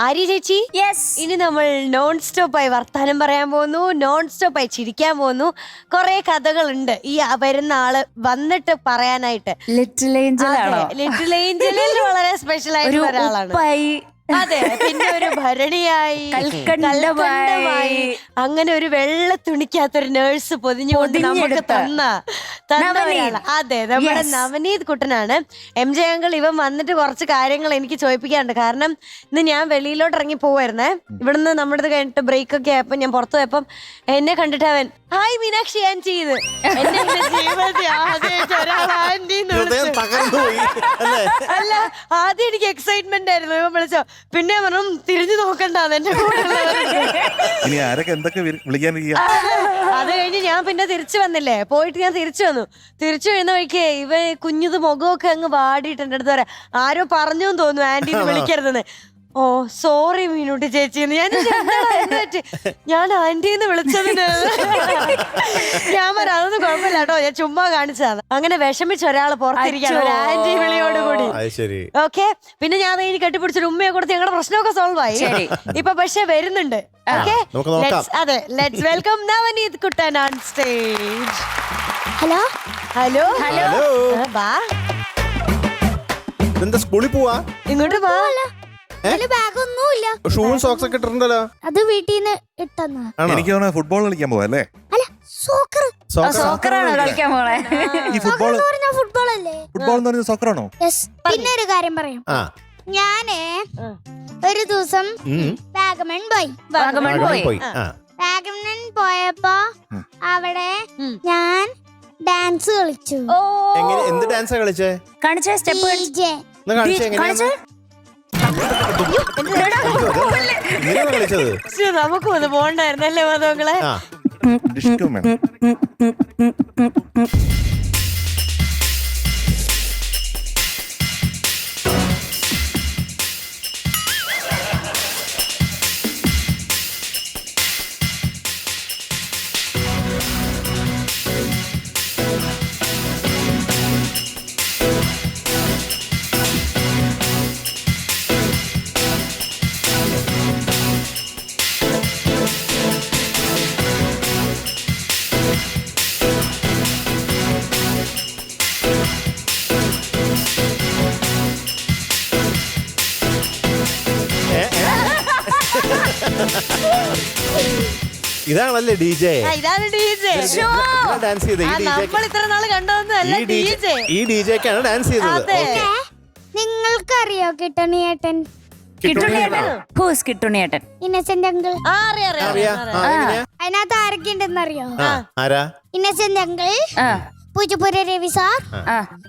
ആര്യ ചേച്ചി, ഇനി നമ്മൾ നോൺ സ്റ്റോപ്പായി വർത്താനം പറയാൻ പോകുന്നു, നോൺ സ്റ്റോപ്പായി ചിരിക്കാൻ പോകുന്നു. കുറെ കഥകളുണ്ട് ഈ വരുന്ന ആള് വന്നിട്ട് പറയാനായിട്ട്. ലിറ്റിൽ ഏഞ്ചൽ ലിറ്റിൽ ഏഞ്ചലിൽ വളരെ സ്പെഷ്യൽ ആയിട്ടുള്ള ഒരാളാണ്. അതെ, പിന്നെ ഒരു ഭരണിയായി, കൽക്കണ്ടമായി, അങ്ങനെ ഒരു വെള്ള തുണിക്കകത്തൊരു നേഴ്സ് പൊതിഞ്ഞുകൊണ്ട് നമുക്ക് തന്ന ഒരാള്. അതെ, നമ്മുടെ നവനീത് കുട്ടനാണ്. എം ജെ അങ്കിൾ ഇവൻ വന്നിട്ട് കുറച്ച് കാര്യങ്ങൾ എനിക്ക് ചോദിപ്പിക്കാറുണ്ട്. കാരണം ഇന്ന് ഞാൻ വെളിയിലോട്ട് ഇറങ്ങി പോവായിരുന്നേ. ഇവിടുന്ന് നമ്മുടെ കഴിഞ്ഞിട്ട് ബ്രേക്ക് ഒക്കെ ആയപ്പോ ഞാൻ പുറത്തു പോയപ്പം എന്നെ കണ്ടിട്ട് അവൻ ഹായ് മീനാക്ഷി ആന്റി ചെയ്ത് അല്ല, ആദ്യം എനിക്ക് എക്സൈറ്റ്മെന്റ് ആയിരുന്നു. ഇവൻ വിളിച്ചോ, പിന്നെ പറഞ്ഞു തിരിഞ്ഞു നോക്കണ്ടാന്ന് എന്റെ കൂടെ. അത് കഴിഞ്ഞ് ഞാൻ പിന്നെ തിരിച്ചു വന്നില്ലേ, പോയിട്ട് ഞാൻ തിരിച്ചു വന്നു. തിരിച്ചു വരുന്ന വഴിക്ക് ഇവ കുഞ്ഞത് മുഖമൊക്കെ അങ്ങ് വാടിയിട്ട് എന്റെ അടുത്ത് പറയാം, ആരോ പറഞ്ഞു തോന്നുന്നു ആന്റിന്ന് വിളിക്കരുതെന്ന്. ഓ സോറി മീനുട്ടി ചേച്ചി, ഞാൻ ആന്റിന്ന് വിളിച്ചതിന്. ഞാൻ പറയാം അതൊന്നും കുഴപ്പമില്ല കേട്ടോ, ഞാൻ ചുമ്മാ കാണിച്ചതാണ്. അങ്ങനെ വിഷമിച്ച ഒരാള് പുറത്തിരിക്കാണ് ഒരു ആന്റി വിളിയോട് കൂടി. ഓക്കെ, പിന്നെ ഞാൻ അതിന് കെട്ടിപ്പിടിച്ചൊരു ഉമ്മയെ കൊടുത്ത് ഞങ്ങളുടെ പ്രശ്നമൊക്കെ സോൾവ് ആയി. ഇപ്പൊ പക്ഷെ വരുന്നുണ്ട്. ഓക്കെ, അതെ, let's welcome Navneeth Kuttan on stage. Hello hello hello, ബാ സ്കൂളിൽ പോവാ, ഇങ്ങോട്ട് ബാ. ബാഗൊന്നുമില്ല, ഷൂവും സോക്സ് ഒക്കെ ഇട്ടിട്ടുണ്ടല്ലോ. അത് വീട്ടിൽ നിന്ന് ഇട്ടെന്നാ. എനിക്ക് ഫുട്ബോൾ കളിക്കാൻ പോവാ അല്ലേ? അല്ല, സോക്കറാണോ കളിക്കാൻ പോണേ? ഈ ഫുട്ബോൾ ഫുട്ബോൾ അല്ലേ? ഫുട്ബോൾ എന്ന് പറയുന്നത് സോക്കറാണോ? പിന്നെ ഒരു കാര്യം പറയാം. ഞാനേ ഒരു ദിവസം വാഗമൺ പോയി. വാഗമൺ പോയപ്പോ അവിടെ ഞാൻ ഡാൻസ് കളിച്ചു. എന്ത് ഡാൻസാ കളിച്ചേ? കാണിച്ചേ സ്റ്റെപ്പ് നമുക്ക് ഒന്ന് പോണ്ടായിരുന്നല്ലേ മതങ്ങളെ. ഇതാണല്ലേ ഡി ജെ? ഇതാണ് ഡി ജെ. ഡാൻസ് ചെയ്ത് നമ്മൾ ഇത്ര നാള് കണ്ടതൊന്നുമല്ല ഡി ജെ. ഈ ഡി ജെക്കാണ് ഡാൻസ് ചെയ്തത്. നിങ്ങൾക്കറിയോ കിട്ടണിയേട്ടൻ? കിട്ടുണിയേട്ടൻ ഇന്നസെന്റ് അങ്കിൾ. അതിനകത്ത് ആരൊക്കെ ഉണ്ടെന്നറിയോ? ഇന്നസെന്റ് അങ്കിൾ, പൂജപ്പുര രവി സാർ,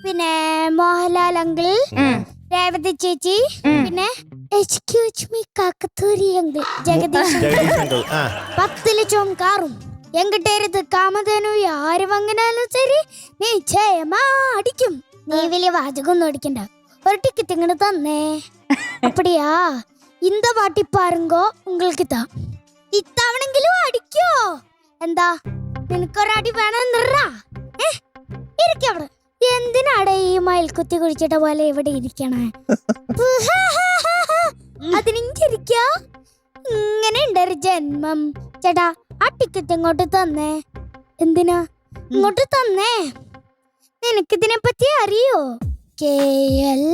പിന്നെ മോഹൻലാൽ അങ്കിൾ, രേവതി ചേച്ചി, പിന്നെ എക്സ്ക്യൂസ് മീ കാക്കത്തൂരി അങ്കിൾ, ജഗദീഷ് 10 ലക്ഷം കാറും എങ്കിട്ടേരത്ത് കാമധേനു ആര് വാങ്ങിനാലും ശരി നിശ്ചയമാ അടിക്കും. നീ വലിയ വാചകൊന്നും അടിക്കണ്ട, ഒരു ടിക്കറ്റ് ഇങ്ങോട്ട് തന്നേ. அப்படியா, இந்த வாட்டி பாருங்கோ உங்களுக்கு தான். ഇത്തവണെങ്കിലും അടിക്കോ? എന്താ നിനക്കൊരടി വേണമെന്നിറാ? ഇരിക്കവിടെ. എന്തിനാടെ ഈ മയിൽക്കുത്തി കുടിച്ചിട്ട പോലെ ഇവിടെ ഇരിക്കണേ? അതിനിരിക്കോ? ഇങ്ങനെ ഉണ്ടൊരു ജന്മം. ചേട്ടാ, ആ ടിക്കറ്റ് ഇങ്ങോട്ട് തന്നേ. എന്തിനാ ഇങ്ങോട്ട് തന്നേ? നിനക്കിതിനെ പറ്റി അറിയോ? KL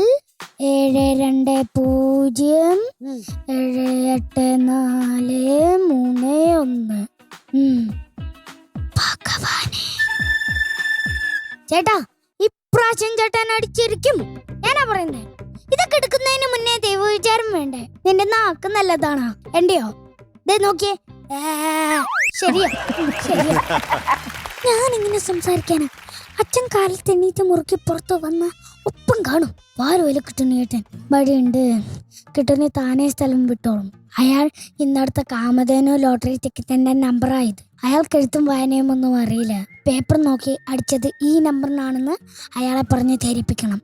720784331. ഭഗവാനെ ചേട്ടാ, ഇപ്രാവശ്യം ചേട്ടൻ അടിച്ചിരിക്കും. ഞാനാ പറയുന്നേ. ഇതൊക്കെ എടുക്കുന്നതിന് മുന്നേ ദൈവവിചാരം വേണ്ടേ? നിന്റെ നാക്ക് നല്ലതാണോ എന്റെയോ? ദേ നോക്കിയേ. ശരിയാ ശരിയാ, ഞാനിങ്ങനെ സംസാരിക്കാനാ? അച്ഛൻ കാലത്ത് എണീറ്റ് മുറുക്കി പുറത്തു വന്ന ഒപ്പം കാണും. വാരുവല്ല കിട്ടുണിയേട്ടൻ വഴിയുണ്ട്, കിട്ടുണി താനേ സ്ഥലം വിട്ടോളും. അയാൾ ഇന്നടുത്ത കാമധേനു ലോട്ടറി ടിക്കറ്റിന്റെ നമ്പറായത്. അയാൾക്ക് എഴുത്തും വായനയും ഒന്നും അറിയില്ല. പേപ്പർ നോക്കി അടിച്ചത് ഈ നമ്പറിനാണെന്ന് അയാളെ പറഞ്ഞ് ധരിപ്പിക്കണം.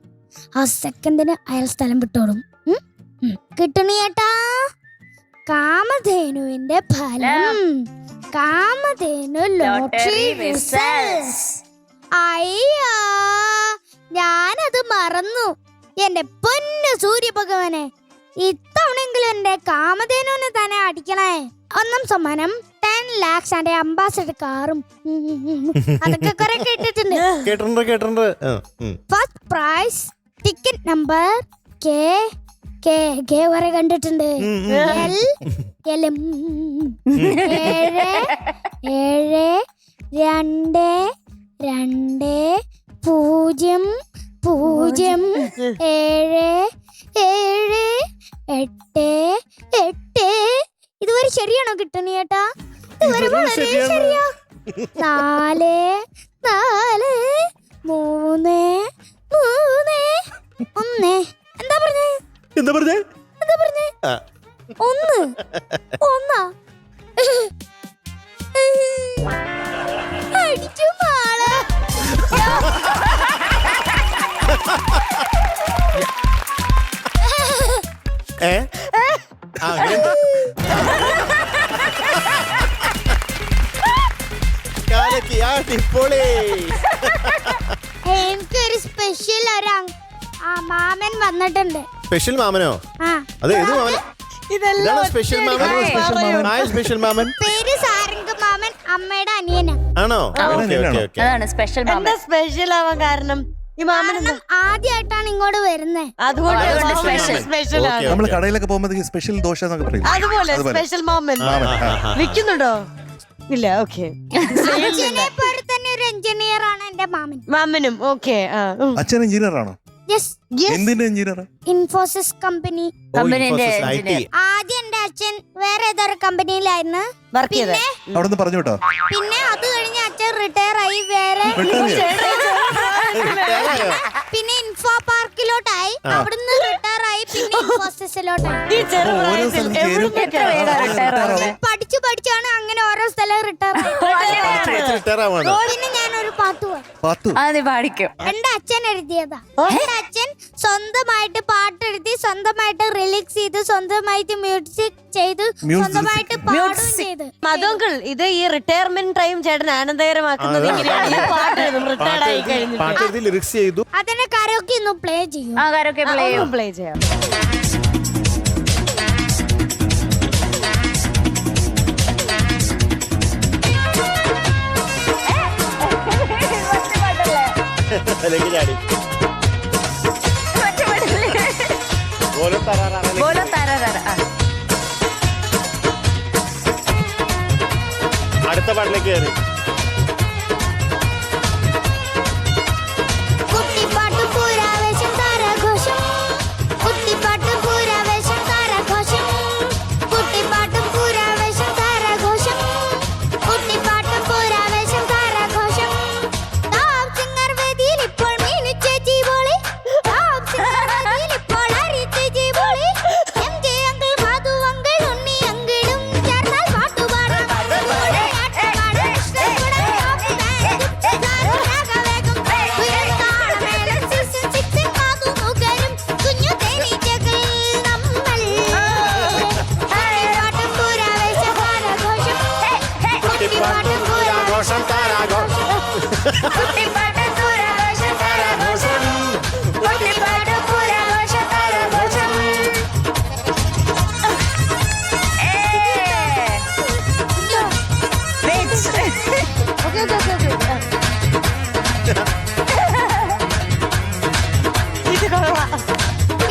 ആ സെക്കൻഡിന് അയാൾ സ്ഥലം വിട്ടോളും. കിട്ടുണിയേട്ടാ, കാമധേനുവിന്റെ ഫലം. Kamadhenu lottery results. അയ്യോ, ഞാനത് മറന്നു. എന്റെ പൊന്നു സൂര്യഭഗവാനെ, ഇത്തവണ ഇത്തവണെങ്കിലും എന്റെ കാമധേനുവിനെ തന്നെ അടിക്കണേ. ഒന്നാം സമ്മാനം 10 lakhs ആൻഡ് അംബാസഡർ കാറും അതൊക്കെ കുറെ കേട്ടിട്ടുണ്ട്. കേട്ടിട്ടുണ്ട്. First prize ticket number K വരെ കണ്ടിട്ടുണ്ട്. L 7200788. ഇതുവരെ ശരിയാണോ കിട്ടണി ചേട്ടാ? ഇതുവരെ വളരെ ശരിയാ. 4 4 3 3 1. എന്താ പറഞ്ഞേ? ഒന്നാ അടിച്ചു മാളെ. എനിക്കൊരു സ്പെഷ്യൽ മാമൻ വന്നിട്ടുണ്ട്. സ്പെഷ്യൽ മാമനോ? ആ അത് ഏത് മാമൻ? ഇതാണ് സ്പെഷ്യൽ മാമൻ. സ്പെഷ്യൽ മാമൻ പേര് സാരംഗ മാമൻ, അമ്മയുടെ അനിയനാ. ആണോ? അതാണ് സ്പെഷ്യൽ എന്താ സ്പെഷ്യൽ ആവാൻ കാരണം? ഈ മാമൻ ആദ്യമായിട്ടാണ് ഇങ്ങോട്ട് വരുന്നത്. അതുകൊണ്ട് സ്പെഷ്യൽ ആണ്. നമ്മൾ കടയിലൊക്കെ പോകുമ്പോൾ സ്പെഷ്യൽ ദോശ എന്നൊക്കെ പറയും. അതുപോലെ സ്പെഷ്യൽ മാമൻ വിൽക്കുന്നുണ്ടോ? ഇല്ല. ഓക്കെ. അച്ഛനെ പോലെ തന്നെ ഒരു എഞ്ചിനീയർ ആണ് എന്റെ മാമൻ. മാമനും ഓക്കെ. അച്ഛൻ എഞ്ചിനീയർ ആണോ? എന്തിന്റെ എഞ്ചിനീയർ? ഇൻഫോസിസ് കമ്പനി. ആദ്യം എന്റെ അച്ഛൻ വേറെ ഏതൊരു കമ്പനിയിലായിരുന്നു വർക്ക് ചെയ്തത്. അവിടെ നിന്ന് പറഞ്ഞു കേട്ടോ. പിന്നെ അത് കഴിഞ്ഞ് അച്ഛൻ റിട്ടയർ ആയി വേറെ. പിന്നെ ഇൻഫോ പാർക്കിലോട്ടായി. അവിടുന്ന് റിട്ടയർ ആയി. പിന്നെ ഇൻഫോസിസിലോട്ടായി. പഠിച്ചാണ് അങ്ങനെ ഓരോ സ്ഥലം റിട്ടയർ ആയി. പിന്നെ ഞാനൊരു പാട്ട് പാടിക്കും. എന്റെ അച്ഛൻ എഴുതിയതാ. എന്റെ അച്ഛൻ സ്വന്തമായിട്ട് പാട്ട് എഴുതി, സ്വന്തമായിട്ട് റിലീക്സ് ചെയ്ത്, സ്വന്തമായിട്ട് മ്യൂസിക് ചെയ്ത്, സ്വന്തമായിട്ട് പാടുകയും ചെയ്ത്. മധുങ്കൾ, ഇത് ഈ റിട്ടയർമെന്റ് ടൈം ചേട്ടൻ ആനന്ദകരമാക്കുന്നത് ഇങ്ങനെയാണ്. ഈ പാട്ട് റിട്ടയർഡ് ആയി കഴിഞ്ഞിട്ട് അതിന്റെ കരോക്കെ ഒന്ന് പ്ലേ ചെയ്യും. പ്ലേ ചെയ്യാം. അടുത്ത പാട്ടിലേക്ക് കയറി. കുട്ടിപ്പാട്ട് പൂരാവേശം താരാഘോഷം, കുട്ടിപ്പാട്ട് പൂരാവേശം താരാഘോഷം, കുട്ടിപ്പാട്ട് പൂരാവേശം താരാഘോഷം, കുട്ടിപ്പാട്ട് പൂരാവേശം താരാഘോഷം. ടോപ് സിംഗർ വേദിയിൽ ഇപ്പോൾ മീനു ചേച്ചി പോളി, ടോപ് സിംഗർ വേദിയിൽ ഇപ്പോൾ ഹരി ചേച്ചി Poly, MJ uncle, Madhu uncle, Unni അങ്കിളും ചേർന്നാൽ പാട്ടുപാടാം.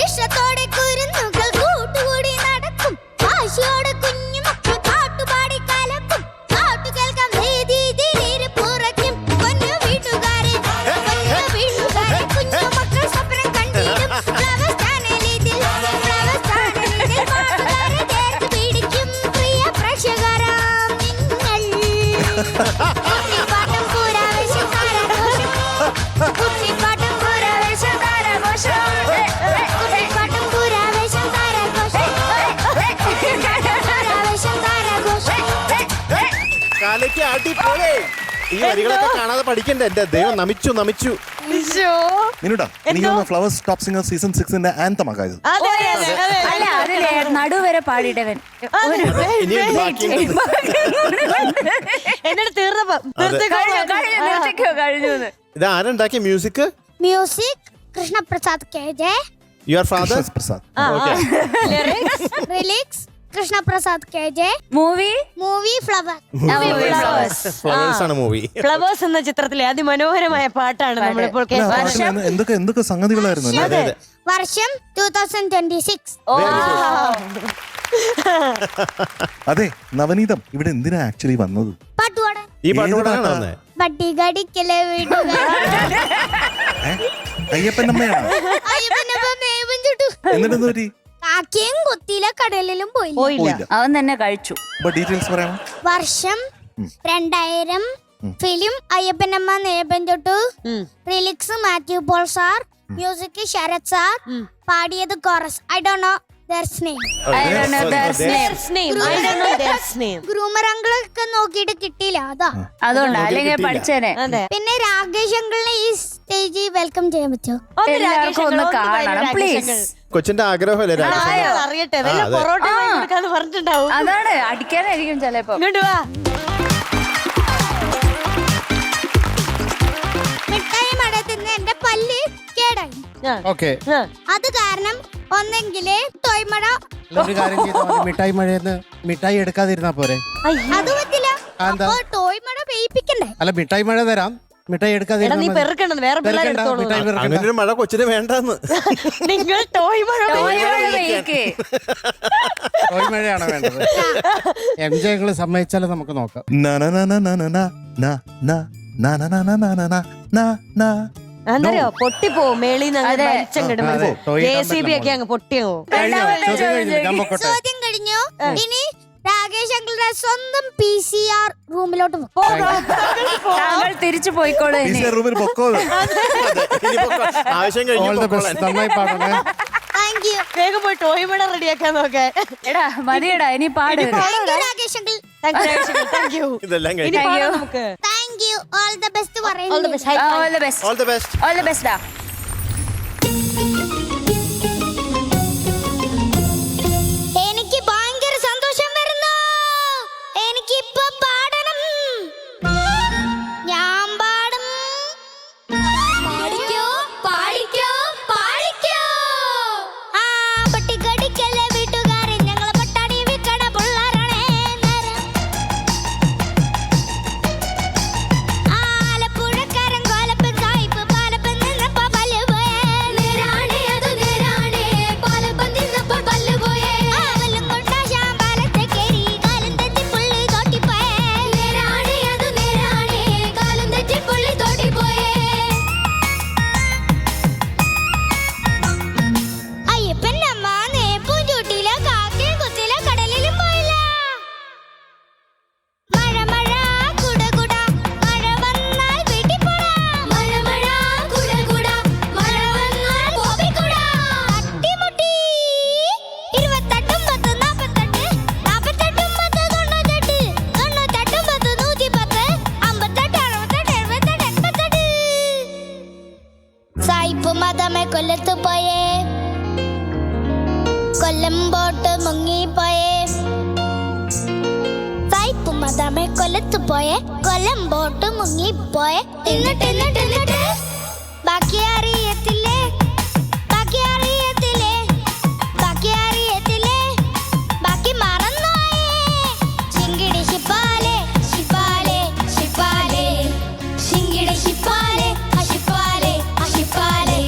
ഇഷ്ടത്തോടെ കുരുന്നുകൾ കൂട്ടുകൂടി നടക്കും, വാശിയോടെ കുഞ്ഞുമക്കൾ പാട്ടുപാടി കലക്കും, പാട്ടു കേൾക്കാൻ വേദിയിലിരുപ്പുറയ്ക്കും. പൊന്നു വീട്ടുകാരെ കുഞ്ഞുമക്കൾ സ്വപ്നം കണ്ടിടും. ഫ്ലവേഴ്സ് ചാനലിൽ പാട്ടുകാരെ ചേർത്ത് പിടിക്കും. പ്രിയ പ്രേക്ഷകരാം നിങ്ങൾ. കുട്ടിപ്പാട്ടും പൂരാവേശം താരാഘോഷം, കുട്ടിപ്പാട്ടും പൂരാവേശം താരാഘോഷം, കുട്ടിപ്പാട്ടും പൂരാവേശം താരാഘോഷം, പൂരാവേശം താരാഘോഷം. കാലയ്ക്ക് അടിപൊളി. ഈ വരികളൊക്കെ കാണാതെ പഠിക്കണ്ടേ? എന്റെ ദൈവം നമിച്ചു. നിന്നുടാ എനിക്ക് ഫ്ലവേഴ്സ് ടോപ്പ് സിംഗർ സീസൺ 6ന്റെ ആന്തം ആകായത്. അല്ല അതിലെ നടുവരെ പാടിയിട്ടവൻ എന്നോട് തീർന്നപ്പോ കഴിഞ്ഞു. ഇത് ആരുണ്ടാക്കിയ music? Music Krishnaprasad KJ, your father Prasad. Lyrics Krishnaprasad KJ. Movie movie flower. Flowers ആണ് മൂവി. ഫ്ലവേഴ്സ് എന്ന ചിത്രത്തിലെ അതിമനോഹരമായ പാട്ടാണ് നമ്മളിപ്പോൾ കേൾക്കുന്നത്. എന്തൊക്കെ സംഗതികളായിരുന്നു അല്ലേ? വർഷം 2026. അതെ, നവനീതം ഇവിടെ എന്തിനാ ആക്ച്വലി വന്നത്? പാട്ടുപാടാൻ. ഈ പാട്ട് പാടാനാണോ വന്നേ? പട്ടികടിക്കലെ വീടുകാരൻ. അയ്യപ്പനമ്മയാണ്. അയ്യപ്പനപ്പൻ മേവും ചുട്ടു. എന്നിട്ട് പറ്റി? കാക്കയും കൊത്തിയില്ല, കടലിലും പോയില്ല. പോയില്ല. അവൻ തന്നെ കഴിച്ചു. ഡീറ്റെയിൽസ് പറയാമോ? വർഷം 2000. ഫിലിം അയ്യപ്പനമ്മ നേപൻ ചുട്ടു. Lyrics Mathew Paul sir. Music Sharath sir. പാടിയത് chorus. I don't know their name. Groomer അങ്കിളൊക്കെ നോക്കിയിട്ട് കിട്ടിയില്ല, അതാ. അതുകൊണ്ട് അല്ലെങ്കിൽ പഠിച്ചേനെ. പിന്നെ രാകേഷ് അങ്കിളിനെ ഈ സ്റ്റേജിൽ വെൽക്കം ചെയ്യാൻ പറ്റുമോ? എല്ലാവർക്കും ഒന്ന് കാണണം പ്ലീസ്. കൊച്ചിന്റെ ആഗ്രഹമല്ലേ അറിയട്ടെ, വല്ല പൊറോട്ട കൊടുക്കാന്ന് പറഞ്ഞിട്ടുണ്ടാവും. അതാണ് അടിക്കാനായിരിക്കും ചിലപ്പോ. ഇങ്ങോട്ട് വാ. മിഠായി മഴ തിന്ന് എന്റെ പല്ല് കേടായി. ഓക്കെ, അത് കാരണം ഒന്നെങ്കില് ടോയ്മഴ. ഒരു കാര്യം ചെയ്താൽ മതി, മിഠായി മഴയെന്ന് മിഠായി എടുക്കാതിരുന്നാ പോരെ? അത് പറ്റില്ല. അപ്പൊ ടോയ്മഴ പെയ്യിപ്പിക്കണ്ടേ? അല്ല, മിഠായി മഴ തരാം, മിഠായി എടുക്കാതിരുന്നാ നീ മതി. പെറുക്കണം, വേറെ പിള്ളേർ എടുത്തോളൂ. മിഠായി പെറുക്കണ്ട. അങ്ങനെ ഒരു മഴ കൊച്ചിന് വേണ്ടെന്ന്. നിങ്ങൾ ടോയ് മഴ ടോയ് മഴയാണോ വേണ്ടത്? MJ ഞങ്ങള് സമ്മതിച്ചാലും നമുക്ക് നോക്കാം. എന്തറിയോ, പൊട്ടിപ്പോവും മേളിന്ന് വെളിച്ചം കിടുമ്പോ. അതെ, ടോയ് ഇടാൻ JCB ഒക്കെ അങ്ങ് പൊട്ടിയോ. കഴിഞ്ഞോ? ചോദ്യം കഴിഞ്ഞു, ഞാൻ പൊക്കോട്ടെ. ചോദ്യം കഴിഞ്ഞു. ഇനി രാകേഷ് അങ്കിളുടെ സ്വന്തം PCR റൂമിലോട്ട് പോകും. താങ്കൾ തിരിച്ചു പോയിക്കോളൂ ഇനി. റൂമിൽ പൊക്കോ. ആവശ്യം All the best. കഴിഞ്ഞു. നന്നായി പാടണേ. Thank you. വേഗം പോയി ടോയ് മഴ റെഡിയാക്കാൻ നോക്കേ. എടാ മതിയടാ, ഇനി പാട്. രാകേഷ് അങ്കിൾ. Thank you. ഇതെല്ലാം ഇനി കഴിഞ്ഞു. പാടാം നമുക്ക്. Thank you. All the best All the പറയുന്നു. best. High five. All the best. All the best. All the best. എനിക്ക് ഭയങ്കര സന്തോഷം വരുന്നു. എനിക്ക് ഇപ്പൊ പാടണം. ഞാൻ പാടും. പാടിക്കോ പാടിക്കോ പാടിക്കോ. ആ പട്ടികടിക്കലെ വീട്ടുകാരൻ ഞങ്ങളെ പട്ടാടി വിക്കട പുള്ളാരണേ നേരം. ആലപ്പുഴക്കാരൻ കോലപ്പൻ സായിപ്പ് പാലപ്പൻ നിന്നപ്പോ പല്ല് പോയേ. നേരാണേ അത് നേരാണേ, പാലപ്പൻ നിന്നപ്പോ പല്ല് പോയേ. ആവലും കൊണ്ട ശാമ്പാലത്തെ കേറി കാലം തെറ്റി പുള്ളി തോട്ടിപ്പോയേ. നേരാണേ അത് നേരാണേ, കാലം തെറ്റി പുള്ളി തോട്ടിപ്പോയേ. അയ്യപ്പനമ്മ നേപ്പും ചൂട്ടില, കാക്കയും കുത്തില, കടലിലും പോയില്ല. മഴ മഴ കുട കുട, മഴ വന്നാൽ വീട്ടിൽ പോടാ. മഴ മഴ കുട കുട, മഴ വന്നാൽ പോപ്പിക്കൂടാ. തട്ടിമുട്ടി 28 10 48, 48 10 98, 98 10 110, 58 68 78 88. സായിപ്പ് മതമേ കൊല്ലത്ത് പോയേ, കൊല്ലം ബോട്ട് മുങ്ങിപ്പോയേ. സായിപ്പ് മതമേ കൊല്ലത്ത് പോയേ, കൊല്ലം ബോട്ട് മുങ്ങിപ്പോയേ. എന്നിട്ട് ബാക്കി അറിയത്തില്ലേ, ബാക്കി അറിയത്തില്ലേ, ബാക്കി അറിയത്തില്ലേ, ബാക്കി മറന്നോയേ. ചിങ്കിടി ശിപ്പാലേ ശിപ്പാലേ ശിപ്പാലേ, ചിങ്കിടി ശിപ്പാലേ അശിപ്പാലേ അശിപ്പാലേ.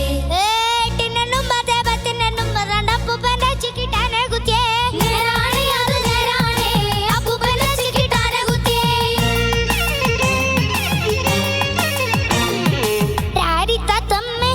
ഏട്ടിനും പതേ പത്തിനും രണ്ടപ്പൂപ്പന്റെ ചിക്കിട്ടാനെ കുത്തിയേ. നേരാണേ അത് നേരാണേ, അപ്പൂപ്പന്റെ ചിക്കിട്ടാനെ കുത്തിയേ. രാരി തത്തമ്മേ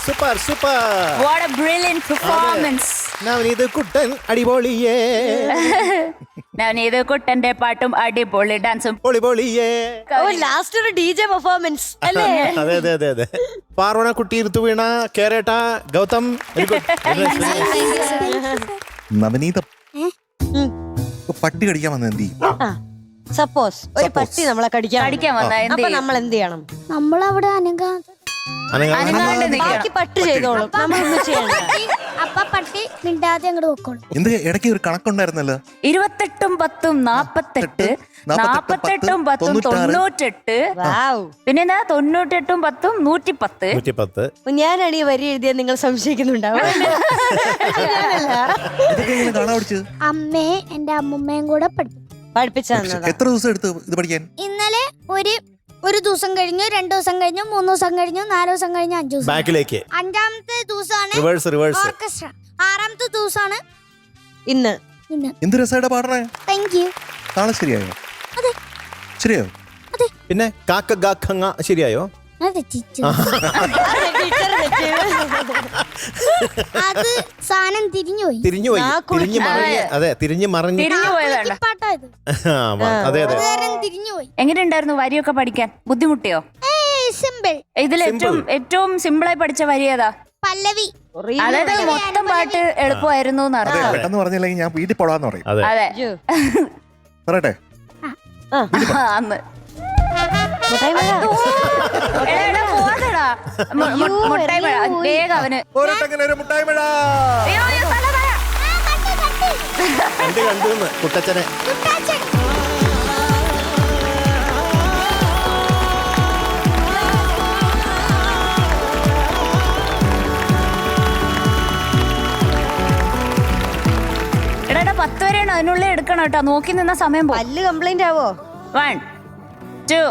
super super. What a brilliant performance. Navaneeth Kuttan അടിപൊളിയേ. നവനീത് കുട്ടന്റെ പാട്ടും അടിപൊളി ഡാൻസും. പൊളിപൊളിയേ. ലാസ്റ്റ് ഒരു DJ പെർഫോമൻസ് അല്ലേ? അതെ അതെ അതെ അതെ. പാർവണ കുട്ടി, ഋതുവീണ, കേരേട്ട, ഗൗതം. നവനീത പട്ടി കടിക്കാൻ വന്ന എന്ത് ചെയ്യും? സപ്പോസ് ഒരു പട്ടി നമ്മളെ കടിക്കാൻ വന്നാ എന്ത് അപ്പൊ ചെയ്യും? നമ്മൾ എന്ത് ചെയ്യണം? നമ്മളവിടെ അനങ്ങാതെ അനങ്ങാണ്ട് നിൽക്കുക. ബാക്കി പട്ടി ചെയ്തോളും, നമ്മളൊന്നും ചെയ്യണ്ട. അപ്പൊ പട്ടി മിണ്ടാതെ അങ്ങോട്ട് പോക്കോളും. എന്ത് ഇടയ്ക്ക് ഒരു കണക്കുണ്ടായിരുന്നല്ലോ. 28 10 48 48 10 98. വാവ്. പിന്നെ 98 10 110. 110. ഞാനാണ് ഈ വരി എഴുതിയത് നിങ്ങൾ സംശയിക്കുന്നുണ്ടാവും. ഇതൊക്കെ എങ്ങനെ കാണാൻ പഠിച്ചത്? അമ്മേ എന്റെ അമ്മൂമ്മയും കൂടെ പഠിപ്പിച്ചു തന്നതാ. എത്ര ദിവസം എടുത്ത് ഇത് പഠിക്കാൻ? ഇന്നലെ ഒരു ദിവസം കഴിഞ്ഞു, 2 ദിവസം കഴിഞ്ഞു, 3 ദിവസം കഴിഞ്ഞു, 4 ദിവസം കഴിഞ്ഞു, 5 ദിവസം. ബാക്കിലേക്ക് 5ാമത്തെ ദിവസമാണ് റിവേഴ്സ്. ഓർക്കസ്ട്ര. 6ാമത്തെ ദിവസമാണ് ഇന്ന് ഇന്ന്. എന്ത് രസമായിട്ടാ പാടണേ. Thank you. നാളെ ശരിയായോ? അതെ ശരിയായോ? പിന്നെ കാക്ക ഗാഖങ്ങ ശരിയായോ? അതെ ടീച്ചർ. അത് സാധനം തിരിഞ്ഞുപോയി. തിരിഞ്ഞുപോയി. തിരിഞ്ഞു മറിഞ്ഞ്. അതെ തിരിഞ്ഞു മറിഞ്ഞ്. തിരിഞ്ഞു പോയതാണ്. പാട്ടായത് അതെ അതെ. തിരിഞ്ഞുപോയി. എങ്ങനെയുണ്ടായിരുന്നു വരിയൊക്കെ പഠിക്കാൻ? ബുദ്ധിമുട്ടിയോ? സിമ്പിൾ. ഇതിൽ ഏറ്റവും സിമ്പിളായി പഠിച്ച വരി ഏതാ? പല്ലവി. അതായത് മൊത്തം പാട്ട് എളുപ്പമായിരുന്നു എന്ന് അതെ അറിയാം. പെട്ടെന്ന് പറഞ്ഞില്ലെങ്കിൽ ഞാൻ വീട്ടിൽ പോടാന്ന് പറയും. അതെ. അതെ. പറയട്ടെ. അന്ന് മുട്ടായി മഴ. പോവാതെടാ. മുട്ടായി മഴ വേഗം അവന്. ഒരട്ടങ്ങനെ ഒരു മുട്ടായി മഴ. അയ്യോ, അയ്യോ, തല, തല. കണ്ടു കുട്ടച്ചനെ. എടാ 10 വരെയാണ്, അതിനുള്ളിൽ എടുക്കണം കേട്ടോ. നോക്കി നിന്ന സമയം പോകും. പല്ല് കംപ്ലൈന്റ് ആവോ? 1 2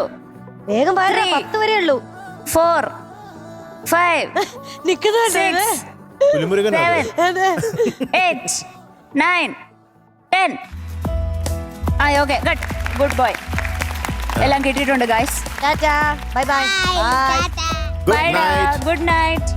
വേഗം പാടാ, 3 10 വരെ ഉള്ളൂ. 4 5 നിക്കുന്നുണ്ട് 6 പുലിമുരുകനാണ്. 7 8 9 10. Okay good boy. എല്ലാം കിട്ടിയിട്ടുണ്ട് guys. Tata bye bye. Good night. Good night.